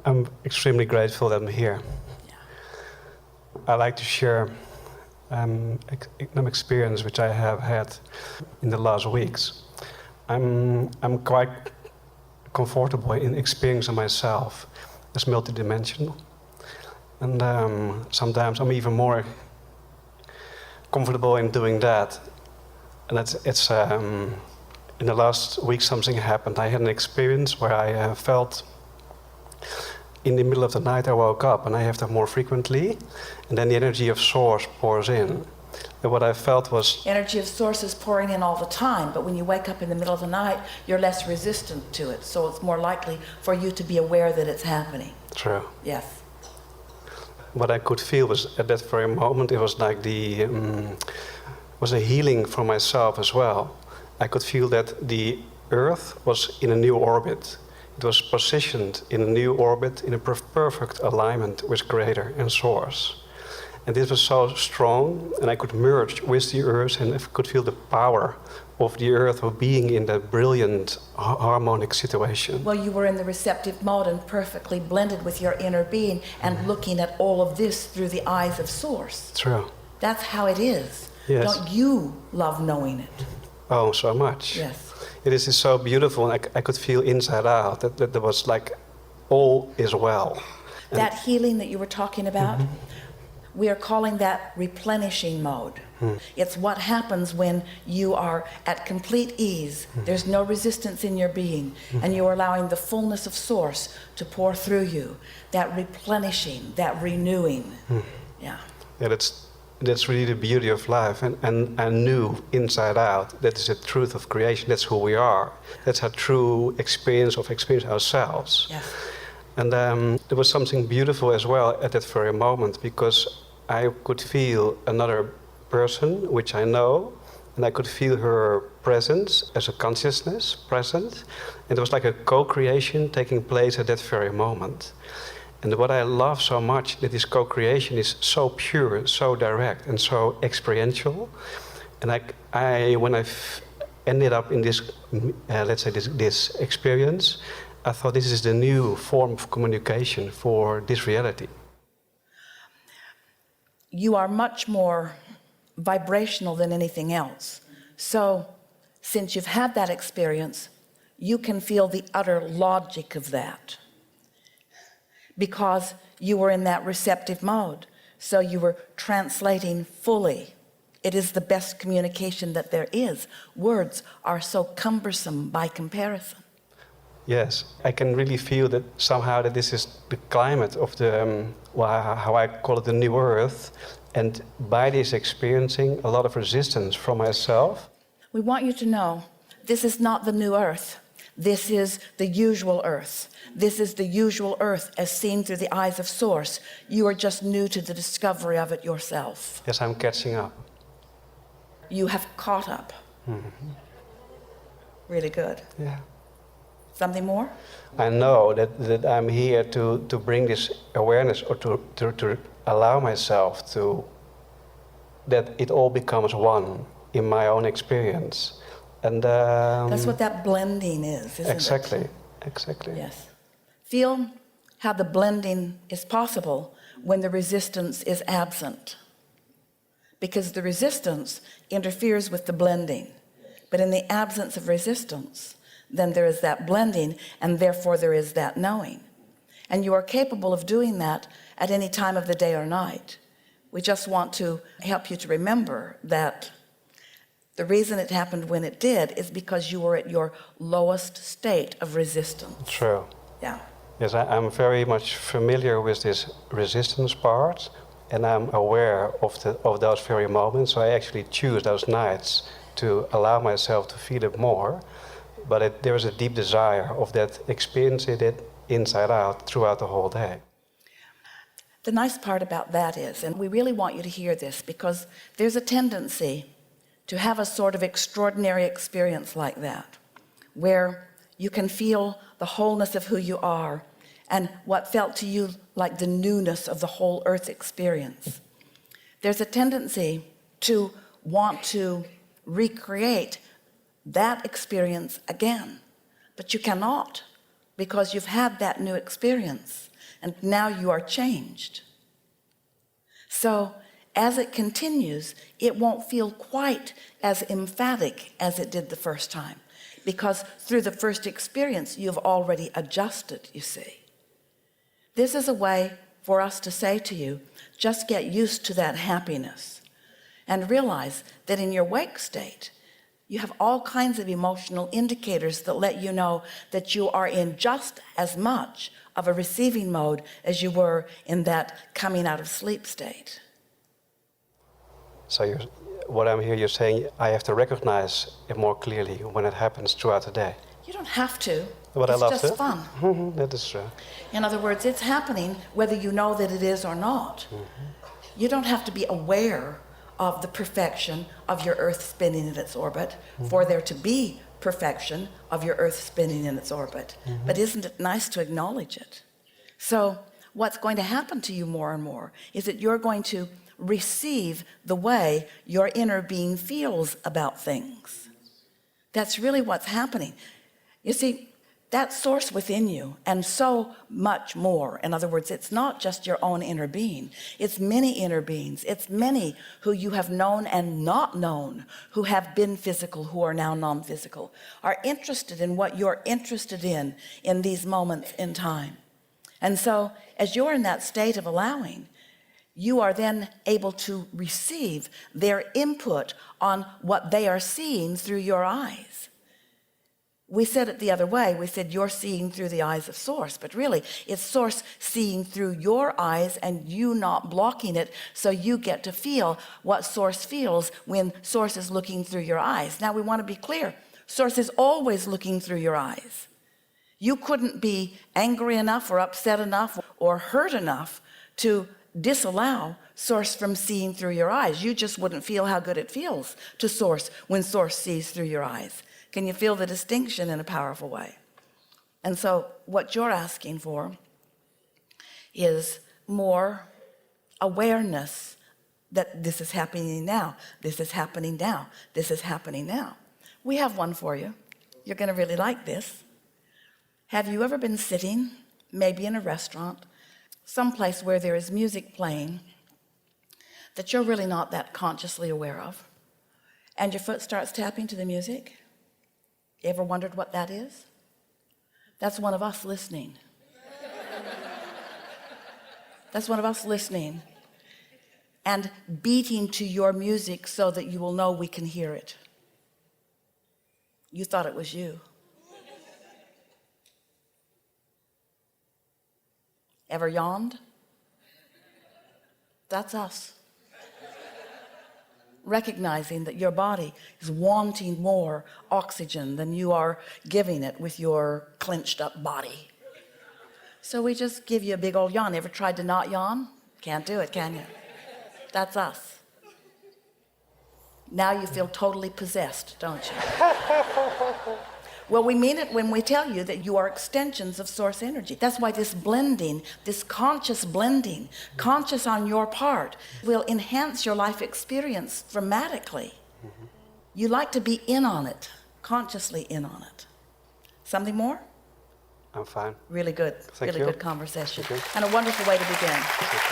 I'm extremely grateful that I'm here. Yeah. I like to share an experience which I have had in the last weeks. I'm quite comfortable in experiencing myself as multidimensional, and sometimes I'm even more comfortable in doing that. And it's in the last week something happened. I had an experience where I felt in the middle of the night I woke up, and I have that more frequently, and then the energy of Source pours in. And what I felt was... Energy of Source is pouring in all the time, but when you wake up in the middle of the night, you're less resistant to it, so it's more likely for you to be aware that it's happening. True. Yes. What I could feel was, at that very moment, it was like was a healing for myself as well. I could feel that the Earth was in a new orbit. It was positioned in a new orbit in a perfect alignment with Creator and Source. And this was so strong, and I could merge with the Earth, and I could feel the power of the Earth of being in that brilliant harmonic situation. Well, you were in the receptive mode and perfectly blended with your inner being and looking at all of this through the eyes of Source. True. That's how it is. Yes. Don't you love knowing it? Oh, so much. Yes. It is so beautiful, and I could feel inside out that there was like, all is well. That healing that you were talking about, we are calling that replenishing mode. It's what happens when you are at complete ease. There's no resistance in your being, and you're allowing the fullness of Source to pour through you. That replenishing, that renewing. Yeah. Yeah, that's really the beauty of life, and I knew inside out that is the truth of creation. That's who we are. That's our true experience ourselves. Yes. And there was something beautiful as well at that very moment, because I could feel another person, which I know, and I could feel her presence as a consciousness present, and it was like a co-creation taking place at that very moment. And what I love so much, that this co-creation is so pure, so direct, and so experiential. And when I ended up in this, let's say this experience, I thought this is the new form of communication for this reality. You are much more vibrational than anything else. So, since you've had that experience, you can feel the utter logic of that, because you were in that receptive mode. So you were translating fully. It is the best communication that there is. Words are so cumbersome by comparison. Yes, I can really feel that somehow that this is the climate of the, how I call it, the new Earth. And by this experiencing a lot of resistance from myself. We want you to know, this is not the new Earth. This is the usual Earth. This is the usual Earth as seen through the eyes of Source. You are just new to the discovery of it yourself. Yes, I'm catching up. You have caught up. Really good. Yeah. Something more? I know that I'm here to bring this awareness, or to allow myself to, that it all becomes one in my own experience. And that's what that blending is, isn't exactly, it? Exactly. Yes. Feel how the blending is possible when the resistance is absent. Because the resistance interferes with the blending. But in the absence of resistance, then there is that blending, and therefore there is that knowing. And you are capable of doing that at any time of the day or night. We just want to help you to remember that the reason it happened when it did is because you were at your lowest state of resistance. True. Yeah. Yes, I'm very much familiar with this resistance part, and I'm aware of those very moments. So I actually choose those nights to allow myself to feel it more. But there is a deep desire of that experiencing it inside out throughout the whole day. The nice part about that is, and we really want you to hear this, because there's a tendency to have a sort of extraordinary experience like that, where you can feel the wholeness of who you are and what felt to you like the newness of the whole Earth experience. There's a tendency to want to recreate that experience again, but you cannot, because you've had that new experience and now you are changed. So as it continues, it won't feel quite as emphatic as it did the first time, because through the first experience you've already adjusted, you see. This is a way for us to say to you, just get used to that happiness and realize that in your wake state you have all kinds of emotional indicators that let you know that you are in just as much of a receiving mode as you were in that coming out of sleep state. So what I'm hearing you're saying, I have to recognize it more clearly when it happens throughout the day. You don't have to. But it's I love just to. fun. That is true. In other words, it's happening whether you know that it is or not. You don't have to be aware of the perfection of your Earth spinning in its orbit for there to be perfection of your Earth spinning in its orbit. But isn't it nice to acknowledge it? So what's going to happen to you more and more is that you're going to receive the way your inner being feels about things. That's really what's happening. You see, that source within you and so much more. In other words, it's not just your own inner being. It's many inner beings. It's many who you have known and not known, who have been physical, who are now non-physical, are interested in what you're interested in these moments in time. And so as you're in that state of allowing, you are then able to receive their input on what they are seeing through your eyes. We said it the other way. We said you're seeing through the eyes of Source, but really it's Source seeing through your eyes and you not blocking it, so you get to feel what Source feels when Source is looking through your eyes. Now we want to be clear. Source is always looking through your eyes. You couldn't be angry enough or upset enough or hurt enough to disallow Source from seeing through your eyes. You just wouldn't feel how good it feels to Source when Source sees through your eyes. Can you feel the distinction in a powerful way? And so what you're asking for is more awareness that this is happening now, this is happening now, this is happening now. We have one for you. You're going to really like this. Have you ever been sitting, maybe in a restaurant, someplace where there is music playing that you're really not that consciously aware of, and your foot starts tapping to the music? You ever wondered what that is? That's one of us listening. That's one of us listening and beating to your music so that you will know we can hear it. You thought it was you. Ever yawned? That's us. Recognizing that your body is wanting more oxygen than you are giving it with your clenched up body. So we just give you a big old yawn. Ever tried to not yawn? Can't do it, can you? That's us. Now you feel totally possessed, don't you? Well, we mean it when we tell you that you are extensions of Source energy. That's why this blending, this conscious blending, conscious on your part, will enhance your life experience dramatically. You like to be in on it, consciously in on it. Something more? I'm fine. Really good. Thank really you. good conversation. Thank you. And a wonderful way to begin. Thank you.